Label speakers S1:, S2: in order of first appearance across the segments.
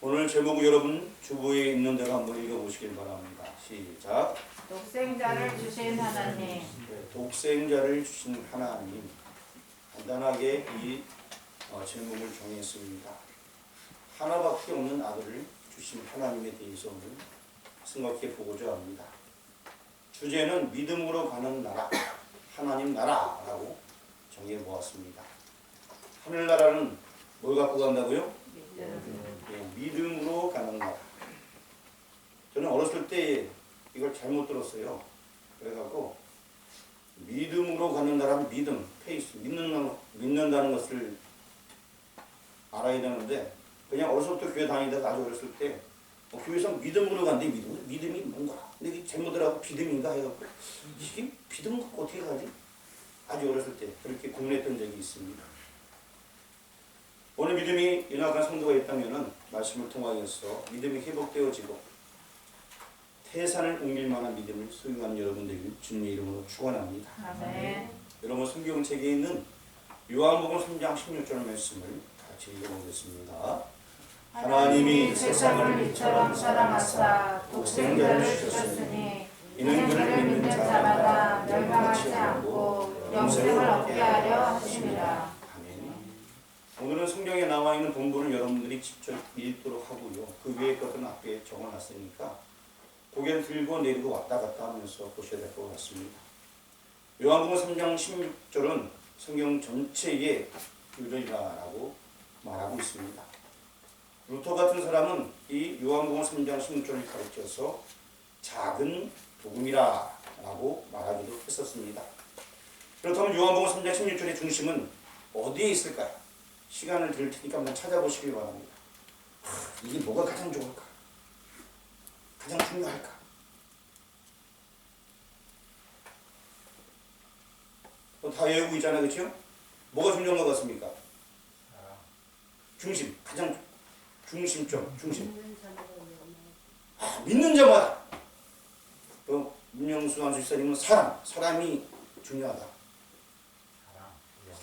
S1: 오늘 제목 여러분 주보에 있는 대로 한번 읽어보시길 바랍니다. 시작.
S2: 독생자를 주신 하나님.
S1: 네, 독생자를 주신 하나님. 간단하게 이 제목을 정했습니다. 하나밖에 없는 아들을 주신 하나님에 대해서 오늘 생각해 보고자 합니다. 주제는 믿음으로 가는 나라, 하나님 나라라고 정해 보았습니다. 하늘나라는 뭘 갖고 간다고요? 믿음으로 가는 나라. 저는 어렸을 때 이걸 잘못 들었어요. 그래갖고 믿음으로 가는 나라는 믿음, 페이스, 믿는다는 것을 알아야 되는데 그냥 어렸을 때 교회 다니다가 아주 어렸을 때 교회에서 믿음으로 간대. 믿음이 뭔가? 근데 이게 잘못들하고 비듬인가 해갖고 이게 비듬 갖고 어떻게 가지? 아주 어렸을 때 그렇게 고민했던 적이 있습니다. 오늘 믿음이 연약한 성도가 있다면 말씀을 통하여서 믿음이 회복되어지고 태산을 옮길 만한 믿음을 소유하는 여러분들에게 주님의 이름으로 축원합니다.
S2: 아멘.
S1: 여러분 성경책에 있는 요한복음 3장 16절 말씀을 같이 읽어보겠습니다. 하나님이 세상을 이처럼 사랑하사 독생자를 주셨으니 이는 그를 믿는 자마다 멸망하지 않고 영생을 얻게 하려 하심이라. 오늘은 성경에 나와 있는 본문을 여러분들이 직접 읽도록 하고요. 그 외의 것들은 앞에 적어놨으니까 고개를 들고 내리고 왔다 갔다 하면서 보셔야 될 것 같습니다. 요한복음 3장 16절은 성경 전체의 유전이라고 말하고 있습니다. 루터 같은 사람은 이 요한복음 3장 16절을 가르쳐서 작은 복음이라 라고 말하기도 했었습니다. 그렇다면 요한복음 3장 16절의 중심은 어디에 있을까요? 시간을 드릴 테니까 한번 찾아보시길 바랍니다. 이게 뭐가 가장 좋을까? 가장 중요할까? 다 외우고 있잖아요. 그렇죠? 뭐가 중요한 것 같습니까? 중심, 가장 중심점, 중심. 믿는 자마다. 문영수 안수사님은 사람이 중요하다.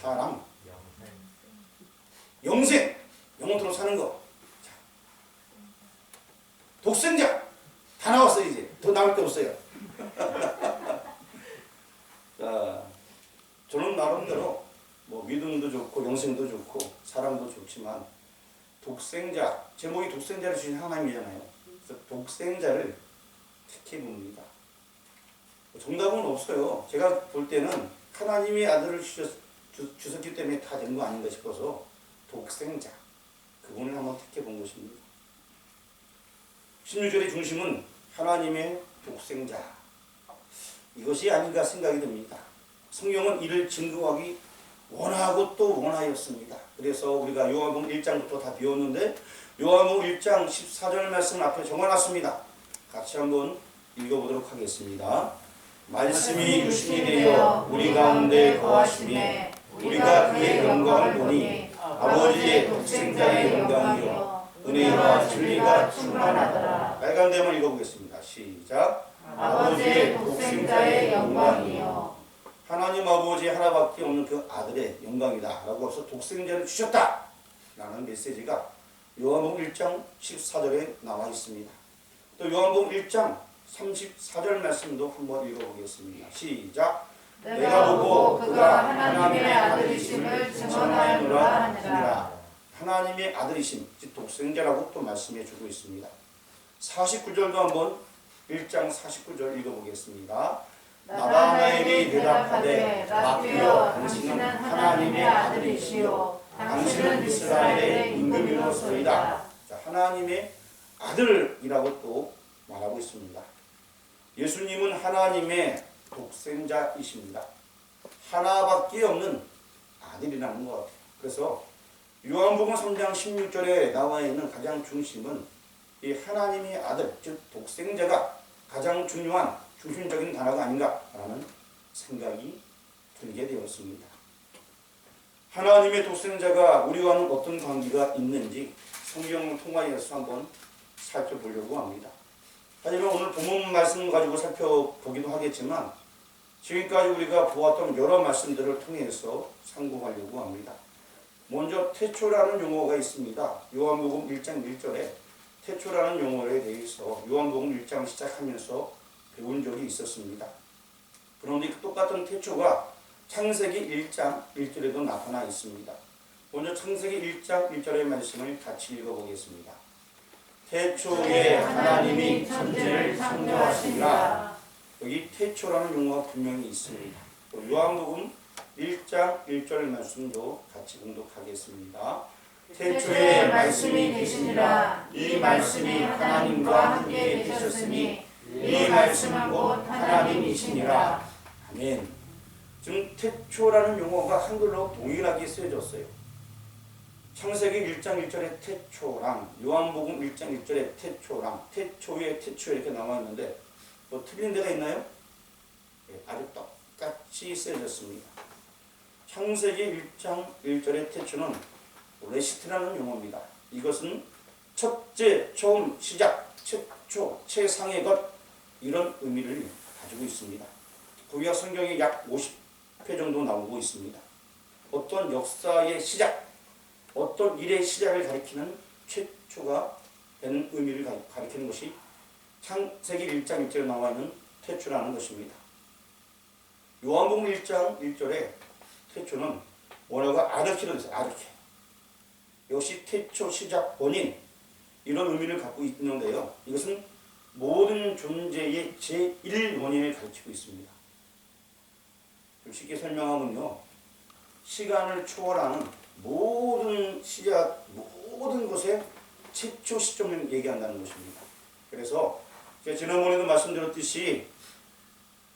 S1: 사람. 영생, 영원토록 사는 거. 자. 독생자 다 나왔어요. 이제 더 나올 게 없어요. 자, 저는 나름대로 뭐 믿음도 좋고 영생도 좋고 사람도 좋지만 독생자, 제목이 독생자를 주신 하나님이잖아요. 그래서 독생자를 택해 봅니다. 정답은 없어요. 제가 볼 때는 하나님의 아들을 주셨기 때문에 다 된 거 아닌가 싶어서 독생자, 그분을 한번 택해 본 것입니다. 16절의 중심은 하나님의 독생자, 이것이 아닌가 생각이 듭니다. 성경은 이를 증거하기 원하고 또 원하였습니다. 그래서 우리가 요한복음 1장부터 다 배웠는데 요한복음 1장 14절 말씀 앞에 적어놨습니다. 같이 한번 읽어보도록 하겠습니다. 말씀이 육신이 되어 우리 가운데 거하심에 우리가 그의 영광을 보니 아버지의 독생자의 영광이요 은혜와 진리가 충만하더라. 빨간 대만 읽어보겠습니다. 시작.
S2: 아버지의 독생자의 영광이요.
S1: 하나님 아버지 하나밖에 없는 그 아들의 영광이다 라고 해서 독생자를 주셨다 라는 메시지가 요한복음 1장 14절에 나와 있습니다. 또 요한복음 1장 34절 말씀도 한번 읽어보겠습니다. 시작. 내가 보고 그가 하나님의 아들이심을 증언하였노라 하니라. 하나님의 아들이심, 즉 독생자라고 또 말씀해 주고 있습니다. 49절도 한번 1장 49절 읽어보겠습니다. 나다나엘이 대답하되 라피여 당신은 하나님의 아들이시요 당신은 이스라엘의 임금이로소이다. 하나님의 아들이라고 또 말하고 있습니다. 예수님은 하나님의 독생자이십니다. 하나밖에 없는 아들이라는 것 같아요. 그래서 요한복음 3장 16절에 나와 있는 가장 중심은 이 하나님의 아들, 즉 독생자가 가장 중요한 중심적인 단어가 아닌가라는 생각이 들게 되었습니다. 하나님의 독생자가 우리와는 어떤 관계가 있는지 성경을 통하여서 한번 살펴보려고 합니다. 하지만 오늘 본문 말씀 가지고 살펴보기도 하겠지만 지금까지 우리가 보았던 여러 말씀들을 통해서 상고하려고 합니다. 먼저 태초라는 용어가 있습니다. 요한복음 1장 1절에 태초라는 용어에 대해서 요한복음 1장 시작하면서 배운 적이 있었습니다. 그런데 그 똑같은 태초가 창세기 1장 1절에도 나타나 있습니다. 먼저 창세기 1장 1절의 말씀을 같이 읽어보겠습니다. 태초에 하나님이 천지를 창조하시니라. 여기 태초라는 용어가 분명히 있습니다. 요한복음 1장 1절 말씀도 같이 공독하겠습니다.
S2: 태초에 말씀이 계시니라. 이 말씀이 하나님과 함께 계셨으니 이 말씀은 곧 하나님이시니라.
S1: 아멘. 지금 태초라는 용어가 한글로 동일하게 쓰여졌어요. 창세기 1장 1절의 태초랑 요한복음 1장 1절의 태초랑 태초에 태초 이렇게 나와 있는데 뭐 틀린 데가 있나요? 네, 아주 똑같이 쓰여졌습니다. 창세기 1장 1절의 태초는 레시트라는 용어입니다. 이것은 첫째, 처음, 시작, 최초, 최상의 것 이런 의미를 가지고 있습니다. 구약 성경에 약 50회 정도 나오고 있습니다. 어떤 역사의 시작, 어떤 일의 시작을 가리키는 최초가 되는 의미를 가리키는 것이 창세기 1장 1절에 나와 있는 태초라는 것입니다. 요한복음 1장 1절에 태초는 원어가 아르키로 있어요. 아르키. 역시 태초, 시작, 원인 이런 의미를 갖고 있는데요. 이것은 모든 존재의 제1원인을 가르치고 있습니다. 좀 쉽게 설명하면요. 시간을 초월하는 모든 시작, 모든 것의 최초 시점을 얘기한다는 것입니다. 그래서 제가 지난번에도 말씀드렸듯이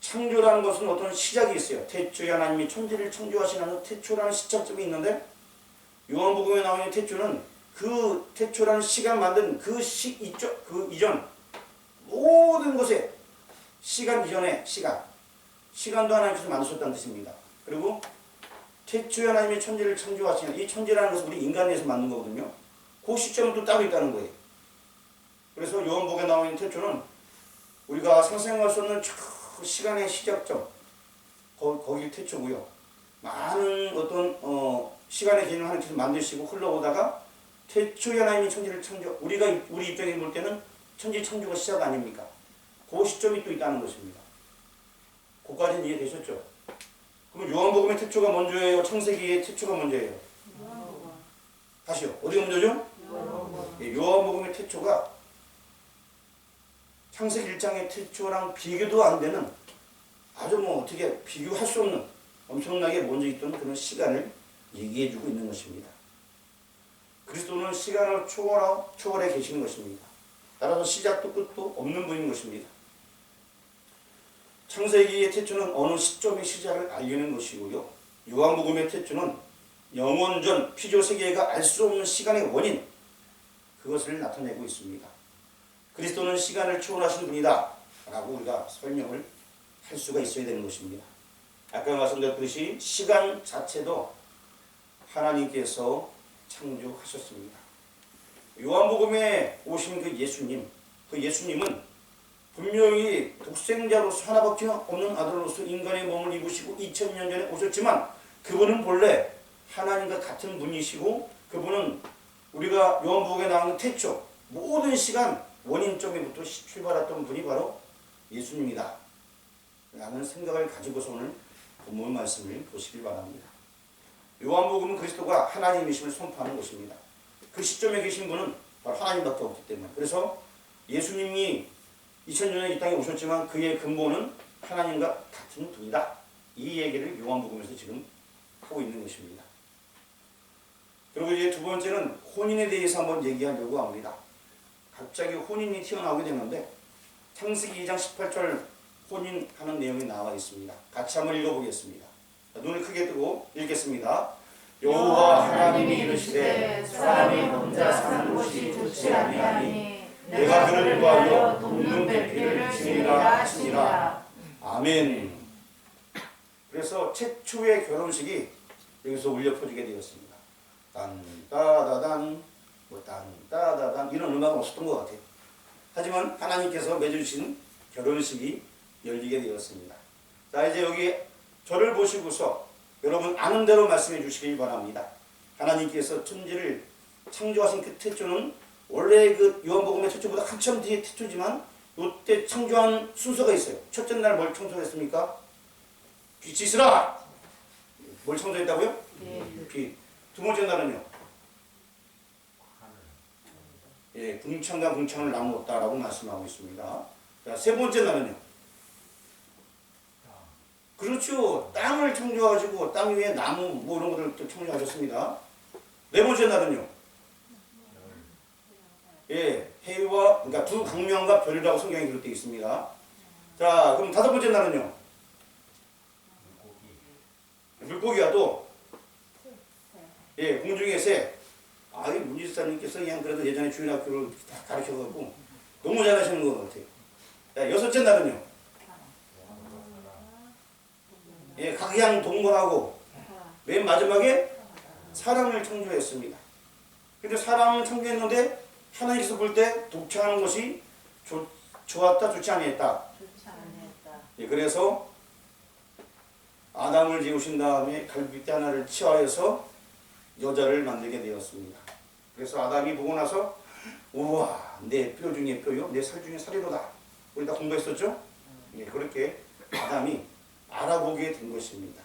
S1: 창조라는 것은 어떤 시작이 있어요. 태초에 하나님이 천지를 창조하시는 태초라는 시작점이 있는데 요한복음에 나오는 태초는 그 태초라는 시간 만든 그 이전 모든 것에 시간 이전의 시간도 하나님께서 만드셨다는 뜻입니다. 그리고 태초에 하나님이 천지를 창조하시는 이 천지라는 것은 우리 인간에서 만든 거거든요. 그 시점은 또 따로 있다는 거예요. 그래서 요한복음에 나오는 태초는 우리가 상상할 수 없는 시간의 시작점 거기 태초고요. 많은 어떤 시간의 개념을 하나님께서 만드시고 흘러오다가 태초에 하나님이 천지를 창조 우리 입장에 볼 때는 천지 창조가 시작 아닙니까? 그 시점이 또 있다는 것입니다. 그까지는 이해되셨죠? 그럼 요한복음의 태초가 먼저예요? 창세기의 태초가 먼저예요? 다시요. 어디가 먼저죠? 요한복음의 태초가 창세기 1장의 태초랑 비교도 안 되는 아주 어떻게 비교할 수 없는 엄청나게 먼저 있던 그런 시간을 얘기해주고 있는 것입니다. 그리스도는 시간을 초월해 계시는 것입니다. 따라서 시작도 끝도 없는 분인 것입니다. 창세기의 태초는 어느 시점의 시작을 알리는 것이고요. 요한복음의 태초는 영원전 피조세계가 알 수 없는 시간의 원인 그것을 나타내고 있습니다. 그리스도는 시간을 초월하신 분이다 라고 우리가 설명을 할 수가 있어야 되는 것입니다. 아까 말씀드렸듯이 시간 자체도 하나님께서 창조하셨습니다. 요한복음에 오신 그 예수님은 분명히 독생자로서 하나밖에 없는 아들로서 인간의 몸을 입으시고 2000년 전에 오셨지만 그분은 본래 하나님과 같은 분이시고 그분은 우리가 요한복음에 나오는 태초 모든 시간 원인점에부터 출발했던 분이 바로 예수님이다 라는 생각을 가지고서 오늘 본문 말씀을 보시길 바랍니다. 요한복음은 그리스도가 하나님이심을 선포하는 것입니다. 그 시점에 계신 분은 바로 하나님밖에 없기 때문에 그래서 예수님이 2000년에 이 땅에 오셨지만 그의 근본은 하나님과 같은 분이다. 이 얘기를 요한복음에서 지금 하고 있는 것입니다. 그리고 이제 두 번째는 혼인에 대해서 한번 얘기하려고 합니다. 갑자기 혼인이 튀어나오게 되는데 창세기 2장 18절 혼인하는 내용이 나와 있습니다. 같이 한번 읽어보겠습니다. 눈을 크게 뜨고 읽겠습니다. 여호와 하나님이 이르시되 사람이 혼자 사는 것이 좋지 아니하니 내가 그를 위하여 돕는 배필을 지으라 하시니라. 아멘. 그래서 최초의 결혼식이 여기서 울려 퍼지게 되었습니다. 딴따다단 딴따다단 이런 음악은 없었던 것 같아요. 하지만 하나님께서 맺어주신 결혼식이 열리게 되었습니다. 자, 이제 여기 저를 보시고서 여러분 아는 대로 말씀해 주시기 바랍니다. 하나님께서 천지를 창조하신 그 태초는 원래 그 요한복음의 태초보다 한참 뒤에 태초지만 이때 창조한 순서가 있어요. 첫째 날 뭘 창조했습니까? 빛이 있으라. 뭘 창조했다고요? 빛. 두 번째 날은요? 예, 궁창과 궁창을 나누었다라고 말씀하고 있습니다. 자, 세 번째 날은요? 그렇죠. 땅을 창조해가지고 땅 위에 나무 뭐 이런 것들을 또 창조하셨습니다. 네 번째 날은요? 예, 해와 그러니까 두 광명과 별이라고 성경에 기록되어 있습니다. 자, 그럼 다섯 번째 날은요? 물고기가 또 예, 공중의 새. 아, 이 문지사님께서 그냥 그래도 예전에 주일학교를 다 가르쳐갖고 너무 잘하시는 것 같아요. 자, 여섯째 날은요? 예, 각양 동물하고 맨 마지막에 사람을 창조했습니다. 근데 사람을 창조했는데 하나님께서 볼 때 독창하는 것이 좋았다, 좋지 아니했다. 예, 그래서 아담을 지으신 다음에 갈빗대 하나를 치하여서 여자를 만들게 되었습니다. 그래서 아담이 보고 나서 우와, 내 뼈 중에 뼈요, 내 살 중에 살이로다. 우리 다 공부했었죠? 예, 그렇게 아담이 알아보게 된 것입니다.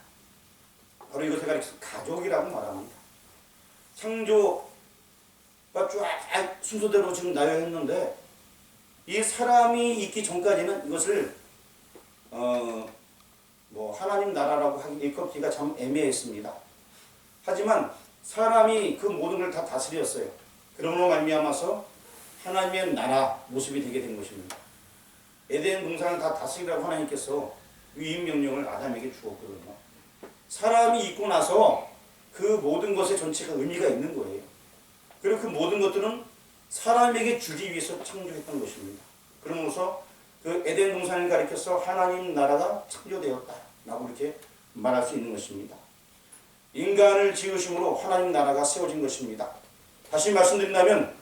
S1: 바로 이것을 가리켜서 가족이라고 말합니다. 창조가 쫙 순서대로 지금 나열했는데 이 사람이 있기 전까지는 이것을 하나님 나라라고 하기 일컫기가 참 애매했습니다. 하지만 사람이 그 모든 걸 다 다스렸어요. 그러므로 말미암아서 하나님의 나라 모습이 되게 된 것입니다. 에덴 동산을 다 다스리라고 하나님께서 위임 명령을 아담에게 주었거든요. 사람이 있고 나서 그 모든 것의 전체가 의미가 있는 거예요. 그리고 그 모든 것들은 사람에게 주기 위해서 창조했던 것입니다. 그러면서 그 에덴 동산을 가리켜서 하나님 나라가 창조되었다 라고 이렇게 말할 수 있는 것입니다. 인간을 지으심으로 하나님 나라가 세워진 것입니다. 다시 말씀드린다면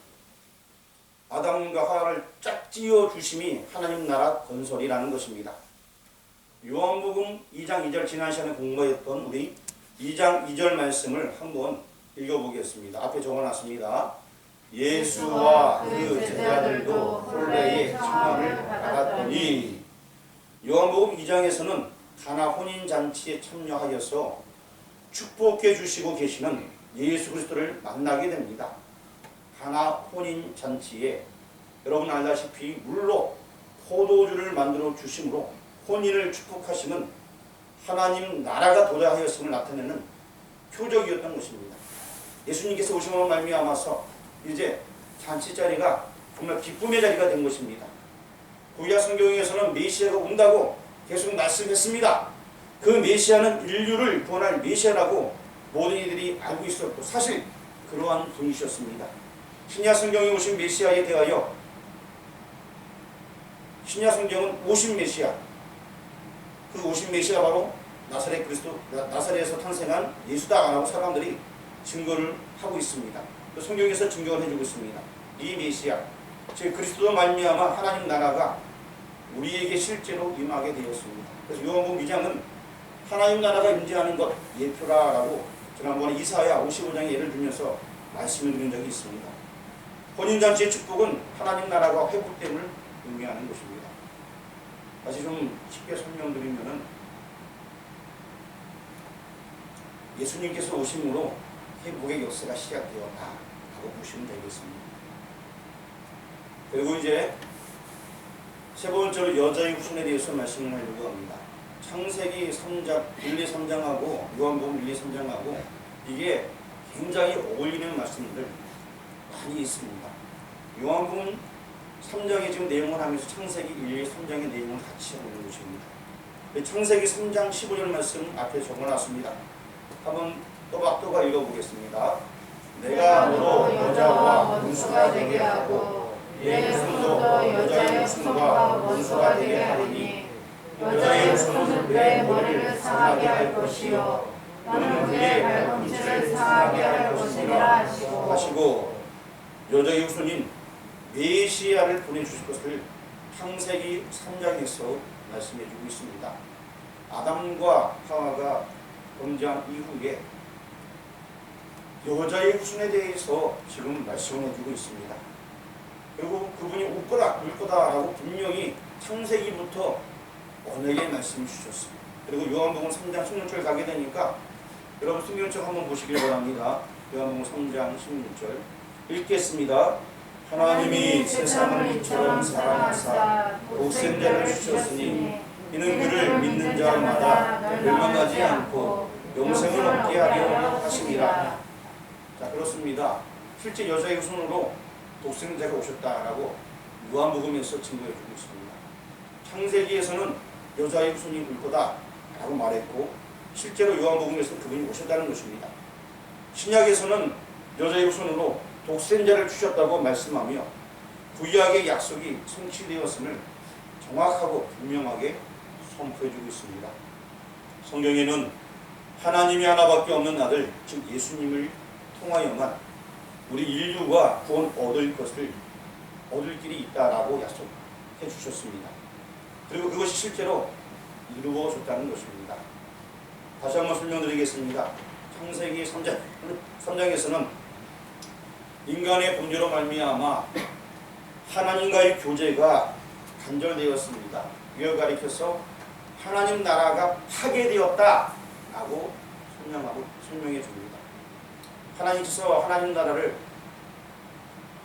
S1: 아담과 하와를 짝 지어 주심이 하나님 나라 건설이라는 것입니다. 요한복음 2장 2절 지난 시간에 공부했던 우리 2장 2절 말씀을 한번 읽어보겠습니다. 앞에 적어놨습니다. 예수와 그 제자들도 혼례의 청함을 받았더니. 요한복음 2장에서는 가나 혼인잔치에 참여하여서 축복해 주시고 계시는 예수 그리스도를 만나게 됩니다. 가나 혼인잔치에 여러분 알다시피 물로 포도주를 만들어 주심으로 혼인을 축복하시는 하나님 나라가 도래하였음을 나타내는 표적이었던 것입니다. 예수님께서 오심으로 말미암아서 이제 잔치 자리가 정말 기쁨의 자리가 된 것입니다. 구약 성경에서는 메시아가 온다고 계속 말씀했습니다. 그 메시아는 인류를 구원할 메시아라고 모든 이들이 알고 있었고 사실 그러한 분이셨습니다. 신약 성경에 오신 메시아에 대하여 신약 성경은 오신 메시아, 그 오신 메시아 바로 나사렛 그리스도, 나사렛에서 탄생한 예수다라고 사람들이 증거를 하고 있습니다. 그 성경에서 증거를 해주고 있습니다. 이 메시아, 즉 그리스도로 말미암아 하나님 나라가 우리에게 실제로 임하게 되었습니다. 그래서 요한복음 2장은 하나님 나라가 임재하는 것 예표라라고 지난번에 이사야 55장에 예를 들면서 말씀을 드린 적이 있습니다. 혼인잔치의 축복은 하나님 나라가 회복됨을 의미하는 것입니다. 다시 좀 쉽게 설명드리면은 예수님께서 오심으로 회복의 역사가 시작되었다 하고 보시면 되겠습니다. 그리고 이제 세 번째로 여자의 후손에 대해서 말씀을 하려고 합니다. 창세기 3장, 1, 2, 3장하고 요한복음 1, 2, 3장하고 이게 굉장히 어울리는 말씀들 많이 있습니다. 요한복음 3장의 지금 내용을 하면서 창세기 1, 2, 3장의 내용을 같이 하고 있는 것입니다. 창세기 3장 15절 말씀 앞에 적어놨습니다. 한번 또박또박 읽어보겠습니다. 내가 너로 여자와 원수가 되게 하고 내 후손도 여자의 후손과 원수가 되게 하리니 여자의 후손은 내 머리를 상하게 할 것이요 너는 그의 발꿈치를 상하게 할 것이라 하시고 여자의 후손인 메시아를 보내주실 것을 창세기 3장에서 말씀해주고 있습니다. 아담과 하와가 범죄한 이후에 여자의 후손에 대해서 지금 말씀해주고 있습니다. 그리고 그분이 울 거다라고 분명히 창세기부터 언에게 말씀 주셨습니다. 그리고 요한복음 3장 16절 가게 되니까 여러분 성경책 한번 보시길 바랍니다. 요한복음 3장 16절 읽겠습니다. 하나님이 세상을 이처럼 사랑하사 독생자를 주셨으니 이는 그를 믿는 자마다 멸망하지 않고 영생을 얻게 하려 하심이라. 자, 그렇습니다. 실제 여자의 손으로 독생자가 오셨다라고 요한복음에서 증거해 주고 있습니다. 창세기에서는 여자의 손이 올 거다라고 말했고 실제로 요한복음에서 그분이 오셨다는 것입니다. 신약에서는 여자의 손으로 독생자를 주셨다고 말씀하며 구약의 약속이 성취되었음을 정확하고 분명하게 선포해주고 있습니다. 성경에는 하나님이 하나밖에 없는 아들, 즉 예수님을 통하여만 우리 인류가 구원 얻을 길이 있다라고 약속해 주셨습니다. 그리고 그것이 실제로 이루어졌다는 것입니다. 다시 한번 설명드리겠습니다. 창세기 3장에서는 인간의 범죄로 말미암아 하나님과의 교제가 단절되었습니다. 이걸 가리켜서 하나님 나라가 파괴되었다라고 설명해 줍니다. 하나님께서 하나님 나라를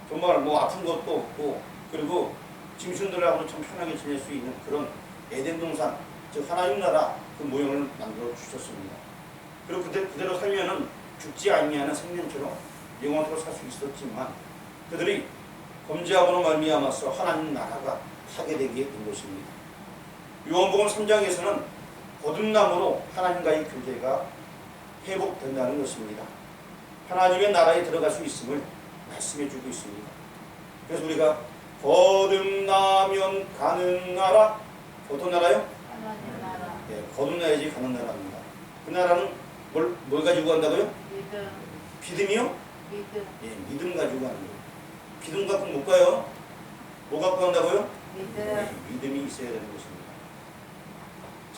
S1: 정말 아픈 것도 없고 그리고 짐승들하고도 참 편하게 지낼 수 있는 그런 에덴 동산, 즉 하나님 나라 그 모형을 만들어 주셨습니다. 그리고 그대로 살면은 죽지 아니하는 생명처럼 영원토록 살 수 있었지만 그들이 범죄함으로 말미암아서 하나님 나라가 파괴되게 된 것입니다. 요한복음 3장에서는 거듭남으로 하나님과의 교제가 회복된다는 것입니다. 하나님의 나라에 들어갈 수 있음을 말씀해 주고 있습니다. 그래서 우리가 거듭나면 가는 나라, 어떤 나라요?
S2: 하나님 나라.
S1: 네, 거듭나야지 가는 나라입니다. 그 나라는 뭘 가지고 간다고요?
S2: 믿음.
S1: 믿음이요?
S2: 믿음.
S1: 예, 믿음 가지고 가는 거예요. 믿음 갖고 못 가요. 뭐 갖고 간다고요?
S2: 믿음.
S1: 네, 믿음이 있어야 되는 것입니다.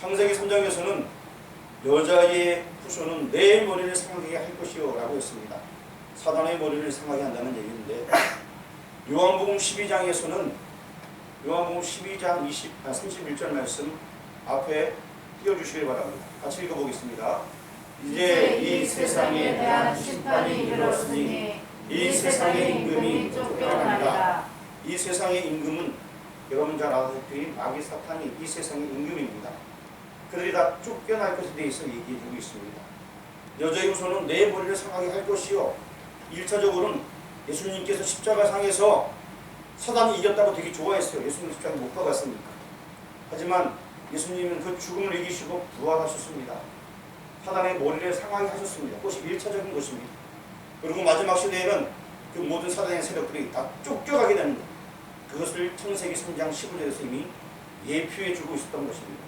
S1: 창세기 3장에서는 여자의 후손은 내 머리를 상하게 할 것이요 라고 했습니다. 사단의 머리를 상하게 한다는 얘기인데 요한복음 12장에서는 요한복음 12장 31절 말씀 앞에 띄워주시길 바랍니다. 같이 읽어보겠습니다. 이제 이 세상에 대한 심판이 이르렀으니 이 세상의 임금이 쫓겨나리라. 이 세상의 임금은 여러분 잘 아시다시피 마귀 사탄이 이 세상의 임금입니다. 그들이 다 쫓겨날 것에 대해서 얘기해주고 있습니다. 여자의 후손은 내 머리를 상하게 할 것이요. 1차적으로는 예수님께서 십자가상에서 사단이 이겼다고 되게 좋아했어요. 예수님 십자가 못 박았으니까. 하지만 예수님은 그 죽음을 이기시고 부활하셨습니다. 사단의 머리를 상하게 하셨습니다. 그것이 1차적인 것입니다. 그리고 마지막 시대에는 그 모든 사단의 세력들이 다 쫓겨가게 되는 것. 그것을 창세기 3장 15절에서 이미 예표해 주고 있었던 것입니다.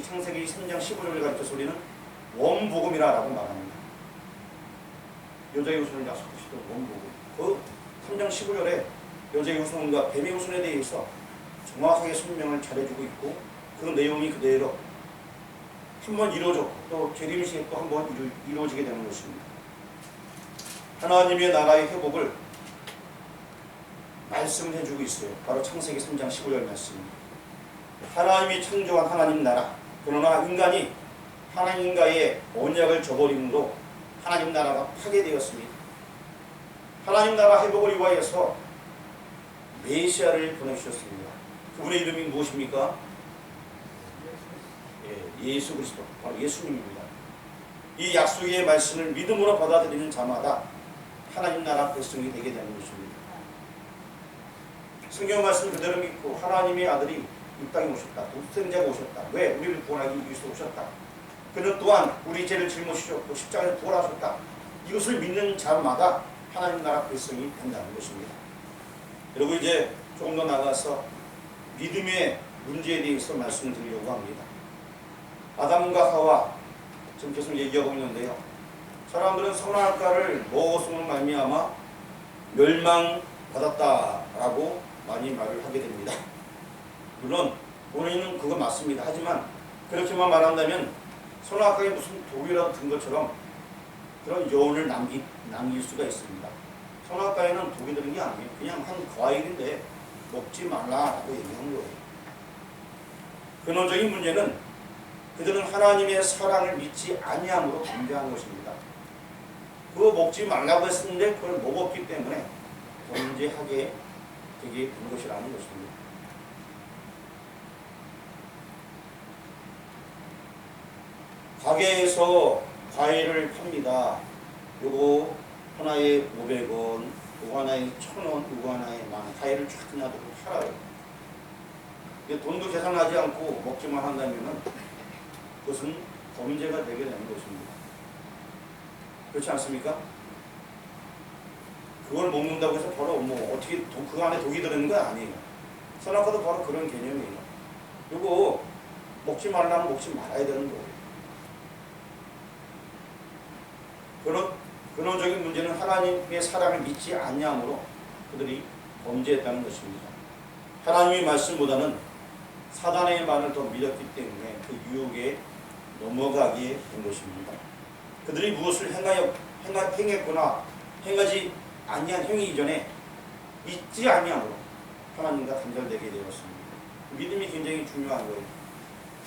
S1: 창세기 3장 15절을 가르쳐서 우리는 원복음이라고 말합니다. 여자의 후손을 약속하시던 원복음. 그 3장 15절에 여자의 후손과 뱀의 후손에 대해서 정확하게 설명을 잘해주고 있고 그 내용이 그대로 한번 이루어졌고 또 재림시에 또 한번 이루어지게 되는 것입니다. 하나님의 나라의 회복을 말씀해주고 있어요. 바로 창세기 3장 15절 말씀입니다. 하나님이 창조한 하나님 나라, 그러나 인간이 하나님과의 언약을 저버림으로 하나님 나라가 파괴되었습니다. 하나님 나라 회복을 위하여서 메시아를 보내주셨습니다. 그분의 이름이 무엇입니까? 예수 그리스도, 바로 예수님입니다. 이 약속의 말씀을 믿음으로 받아들이는 자마다 하나님 나라 백성이 되게 되는 것입니다. 성경 말씀 그대로 믿고 하나님의 아들이 이 땅에 오셨다. 독생자가 오셨다. 왜? 우리를 구원하기 위해서 오셨다. 그는 또한 우리 죄를 짊어지셨고 십자가에서 부활하셨다. 이것을 믿는 자마다 하나님 나라 백성이 된다는 것입니다. 그리고 이제 조금 더 나가서 믿음의 문제에 대해서 말씀을 드리려고 합니다. 아담과 하와 지금 계속 얘기하고 있는데요. 사람들은 선악과를 먹었음으로 말미암아 멸망받았다라고 많이 말을 하게 됩니다. 물론 본인은 그거 맞습니다. 하지만 그렇게만 말한다면 선악과에 무슨 독이라도 든 것처럼 그런 여운을 남길 수가 있습니다. 선악과에는 독이 들은 게 아니에요. 그냥 한 과일인데 먹지 말라라고 얘기한 거예요. 근원적인 문제는 그들은 하나님의 사랑을 믿지 아니함으로 범죄한 것입니다. 그거 먹지 말라고 했었는데 그걸 먹었기 때문에 범죄하게 되게 된 것이라는 것입니다. 가게에서 과일을 팝니다. 요거 하나에 500원, 요거 하나에 1,000원, 요거 하나에 10,000원, 과일을 쫙 그냥 두고 팔아요. 돈도 계산하지 않고 먹기만 한다면 그것은 범죄가 되게 되는 것입니다. 그렇지 않습니까? 그걸 먹는다고 해서 바로 뭐 어떻게 그 안에 독이 들어있는 건 아니에요. 선악과도 바로 그런 개념이에요. 요거 먹지 말라면 먹지 말아야 되는 거예요. 근원적인 문제는 하나님의 사랑을 믿지 않냐므로 그들이 범죄했다는 것입니다. 하나님의 말씀보다는 사단의 말을 더 믿었기 때문에 그 유혹에 넘어가게 된 것입니다. 그들이 무엇을 행했거나 행하지 아니한 행위 이전에 믿지 아니함으로 하나님과 단절되게 되었습니다. 믿음이 굉장히 중요한 거예요.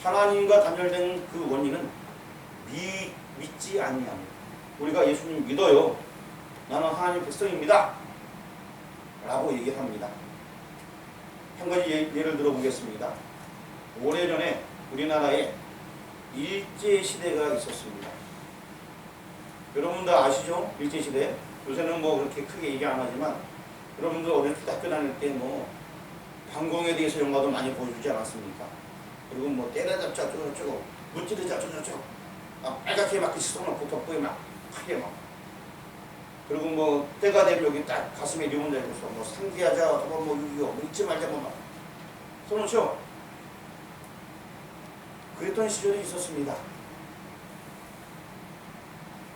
S1: 하나님과 단절된 그 원인은 믿지 아니함. 우리가 예수님 믿어요. 나는 하나님 백성입니다. 라고 얘기합니다. 한 가지 예를 들어보겠습니다. 오래전에 우리나라에 일제시대가 있었습니다. 여러분 다 아시죠? 일제시대. 요새는 뭐 그렇게 크게 얘기 안 하지만 여러분들 어릴 때 학교 다닐 때 뭐 방공에 대해서 영화도 많이 보여주지 않았습니까? 그리고 뭐 때려잡자 어쩌고저쩌고 무찌르자 어쩌고저쩌고 빨갛게 막 시선을 덮고에 막 크게 막 그리고 뭐 때가 되면 여기 딱 가슴에 리본 대고서 뭐 상기하자 뭐 이거 뭐 잊지 말자 뭐 막 써놓죠? 그랬던 시절이 있었습니다.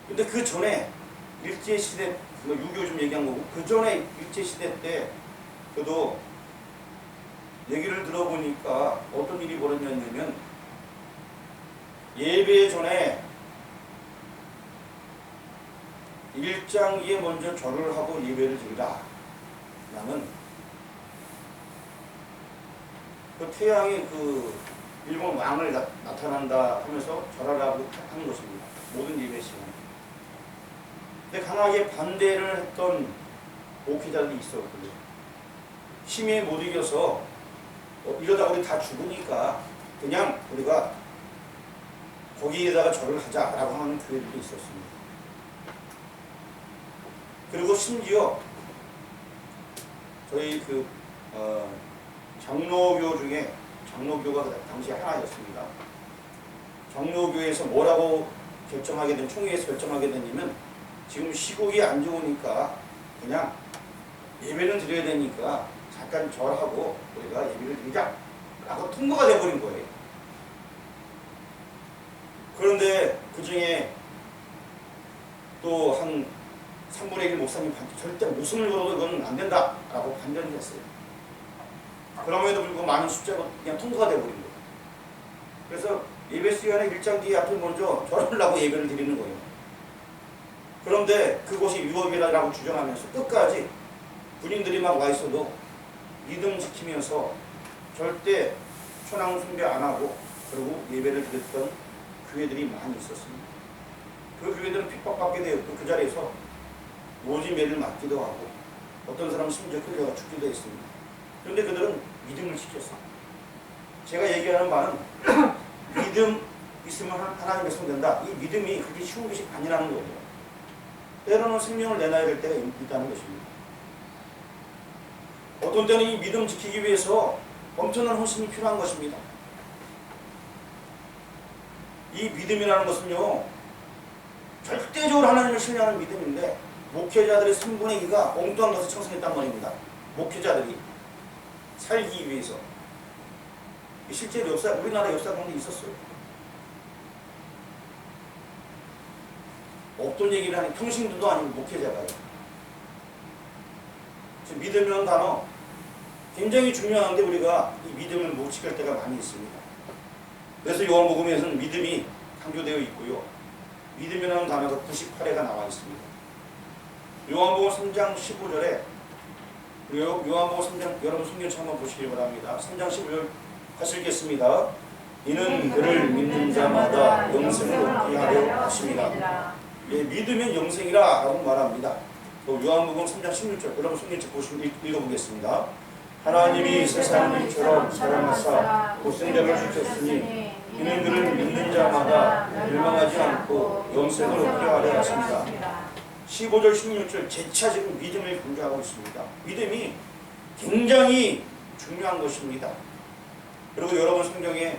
S1: 근데 그 전에 일제시대, 6.25 좀 얘기한 거고, 그 전에 일제시대 때, 저도 얘기를 들어보니까 어떤 일이 벌어졌냐면, 예배 전에 일장기에 먼저 절을 하고 예배를 드리라. 라는, 그 태양이 그 일본 왕을 나타난다 하면서 절하라고 하는 것입니다. 모든 예배 시간. 근데 강하게 반대를 했던 목회자들이 있었거든요. 힘에 못 이겨서 이러다 우리 다 죽으니까 그냥 우리가 거기에다가 절을 하자라고 하는 교회들도 있었습니다. 그리고 심지어 저희 장로교 중에 장로교가 그 당시 하나였습니다. 장로교에서 뭐라고 결정하게 된 총회에서 결정하게 됐냐면 지금 시국이 안 좋으니까 그냥 예배는 드려야 되니까 잠깐 절하고 우리가 예배를 드리자 라고 통과가 돼버린 거예요. 그런데 그 중에 또 한 3분의 1 목사님 절대 목숨을 걸어도 그건 안 된다 라고 반대를 했어요. 그럼에도 불구하고 많은 숫자가 그냥 통과가 돼버린 거예요. 그래서 예배 시간에 일장 뒤에 앞에 먼저 절을 하고 예배를 드리는 거예요. 그런데 그곳이 위법이라고 주장하면서 끝까지 군인들이 막 와 있어도 믿음 지키면서 절대 천황 숭배 안 하고 그리고 예배를 드렸던 교회들이 많이 있었습니다. 그 교회들은 핍박받게 되었고 그 자리에서 노지매를 맞기도 하고 어떤 사람은 심지어 끌려가 죽기도 했습니다. 그런데 그들은 믿음을 지켰어요. 제가 얘기하는 바는 믿음 있으면 하나님 백성 된다. 이 믿음이 그렇게 쉬운 것이 아니라는 거예요. 때로는 생명을 내놔야 될 때가 있다는 것입니다. 어떤 때는 이 믿음 지키기 위해서 엄청난 헌신이 필요한 것입니다. 이 믿음이라는 것은요, 절대적으로 하나님을 신뢰하는 믿음인데 목회자들의 3분의 2가 엉뚱한 것을 청성했단 말입니다. 목회자들이 살기 위해서. 실제로 우리나라 역사 가운데 있었어요. 없던 얘기를 하는 평신도도 아니고 목회자가요. 믿음이라는 단어 굉장히 중요한데 우리가 이 믿음을 못 지킬 때가 많이 있습니다. 그래서 요한복음에서는 믿음이 강조되어 있고요. 믿음이라는 단어가 98회가 나와 있습니다. 요한복음 3장 15절에 요한복음 3장 여러분 성경책 한번 보시기 바랍니다. 3장 15절 같이 읽겠습니다. 이는 그를 믿는 자마다 영생을 얻게 하려 하십니다. 예, 믿으면 영생이라 라고 말합니다. 또 요한복음 3장 16절 여러분 성경책 보시면 읽어보겠습니다. 하나님이 세상을 이처럼 사랑하사 독생자를 주셨으니 이는 그를 믿는 자마다 멸망하지 않고 영생을 얻게 하려 하십니다. 15절 16절 재차 지금 믿음을 강조하고 있습니다. 믿음이 굉장히 중요한 것입니다. 그리고 여러분 성경에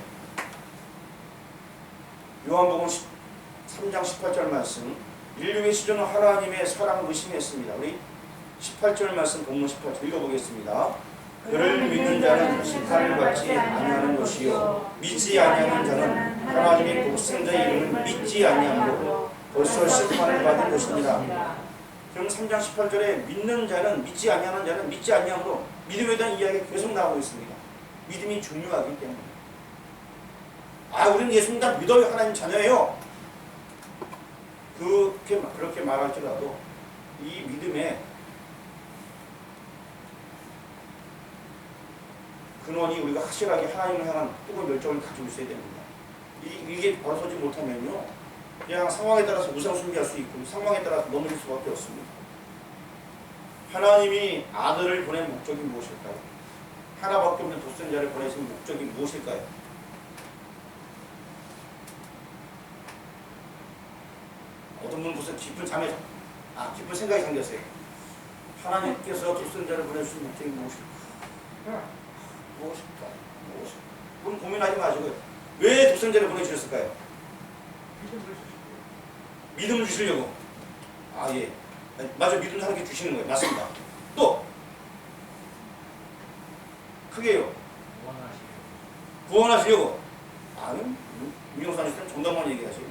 S1: 요한복음 3장 18절 말씀 인류의 시조는 하나님의 사랑을 의심했습니다. 우리 18절 말씀 본문 18절 읽어보겠습니다. 그를 믿는 자는 심판을 받지 아니하는 것이요 믿지 아니하는 자는 하나님의 독생자의 이름을 믿지 아니하므로 벌써 심판을 받은 것입니다. 그럼 3장 18절에 믿는 자는 믿지 아니하는 자는 믿지 아니하므로 믿음에 대한 이야기가 계속 나오고 있습니다. 믿음이 중요하기 때문에 우리는 예수님 다 믿어요. 하나님 자녀예요. 그렇게 말할지라도 이 믿음에 근원이 우리가 확실하게 하나님을 향한 뜨거운 열정을 가지고 있어야 됩니다. 이게 벌어서지 못하면요 그냥 상황에 따라서 우상숭배할 수 있고 상황에 따라서 넘어질 수밖에 없습니다. 하나님이 아들을 보낸 목적이 무엇일까요? 하나밖에 없는 독생자를 보내신 목적이 무엇일까요? 어떤 분은 무슨 깊은 깊은 생각이 생겼어요. 하나님께서 독생자를 보내주신 목적이 무엇일까? 그럼 고민하지 마시고요. 왜 독생자를 보내주셨을까요? 믿음을 주시려고. 예. 맞아, 믿음 하나님께 주시는 거예요. 맞습니다. 또 크게요. 구원하시려고. 아니, 민용사님 정답만 얘기하지.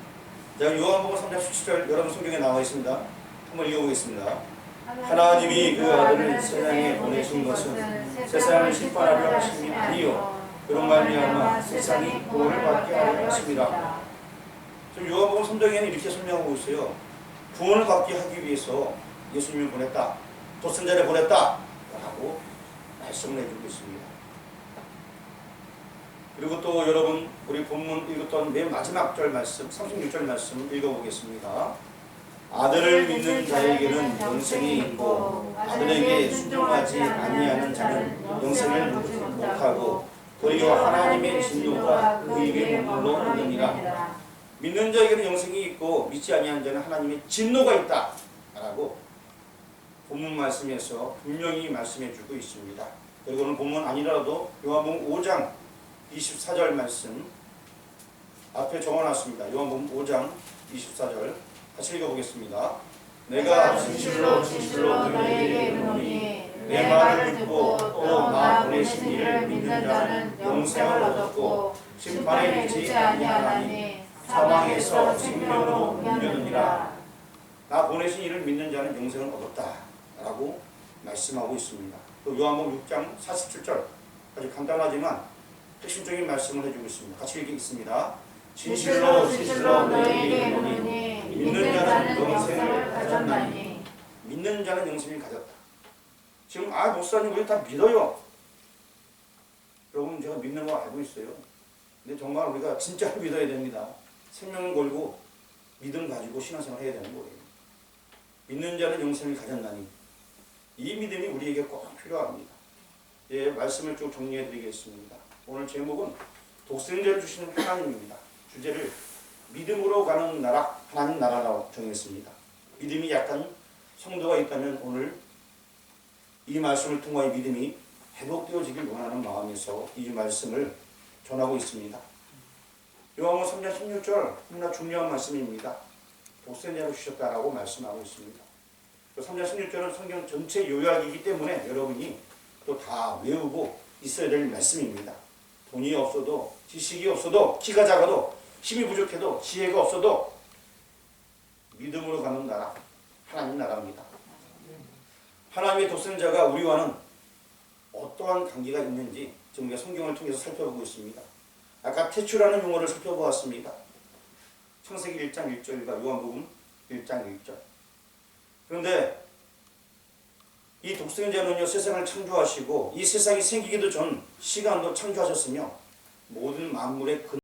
S1: 자, 요한복음 3장 17절 여러분 성경에 나와 있습니다. 한번 읽어보겠습니다. 하나님이 그 아들을 세상에 보내신 것은 세상을 심판하려 하심이 아니요 그런 말미암아 세상이 구원을 받게 하려 하십니다. 지금 요한복음 3장에는 이렇게 설명하고 있어요. 구원을 받게 하기 위해서 예수님을 보냈다, 독생자를 보냈다 라고 말씀을 해주고 있습니다. 그리고 또 여러분 우리 본문 읽었던 맨 마지막 절 말씀 36절 말씀 읽어보겠습니다. 아들을 믿는 자에게는 영생이 있고 아들에게 순종하지 아니하는 자는 영생을 못하고 도리어 하나님의 진노가 그에게 머물러 있느니라. 믿는 자에게는 영생이 있고 믿지 아니하는 자는 하나님의 진노가 있다 라고 본문 말씀에서 분명히 말씀해 주고 있습니다. 그리고 오늘 본문 아니라도 요한복음 5장 24절 말씀 앞에 적어놨습니다. 요한복음 5장 24절 같이 읽어보겠습니다. 내가 진실로 진실로 너희에게 이르노니 내 말을 듣고 또 나 보내신 이를 믿는 자는 영생을 얻었고 심판에 이르지 아니하나니 사망에서 생명으로 옮겨느니라. 나 보내신 이를 믿는 자는 영생을 얻었다 라고 말씀하고 있습니다. 또 요한복음 6장 47절 아주 간단하지만 핵심적인 말씀을 해주고 있습니다. 같이 읽겠습니다. 진실로 진실로 너희에게 이르노니 믿는 자는 영생을 가졌나니. 믿는 자는 영생을 가졌다. 지금 목사님 우리 다 믿어요. 여러분 제가 믿는 거 알고 있어요. 근데 정말 우리가 진짜 믿어야 됩니다. 생명을 걸고 믿음 가지고 신앙생활 해야 되는 거예요. 믿는 자는 영생을 가졌나니. 이 믿음이 우리에게 꼭 필요합니다. 말씀을 좀 정리해 드리겠습니다. 오늘 제목은 독생자를 주시는 하나님입니다. 주제를 믿음으로 가는 나라, 하나님 나라라고 정했습니다. 믿음이 약간 성도가 있다면 오늘 이 말씀을 통하여 믿음이 회복되어지길 원하는 마음에서 이 말씀을 전하고 있습니다. 요한복음 3장 16절 너무나 중요한 말씀입니다. 독생자를 주셨다라고 말씀하고 있습니다. 3장 16절은 성경 전체 요약이기 때문에 여러분이 또 다 외우고 있어야 될 말씀입니다. 돈이 없어도 지식이 없어도 키가 작아도 힘이 부족해도 지혜가 없어도 믿음으로 가는 나라 하나님 나라입니다. 하나님의 독생자가 우리와는 어떠한 관계가 있는지 지금 우리가 성경을 통해서 살펴보고 있습니다. 아까 태초라는 용어를 살펴보았습니다. 창세기 1장 1절과 요한복음 1장 1절. 그런데 이 독생자는요 세상을 창조하시고 이 세상이 생기기도 전 시간도 창조하셨으며 모든 만물의 근원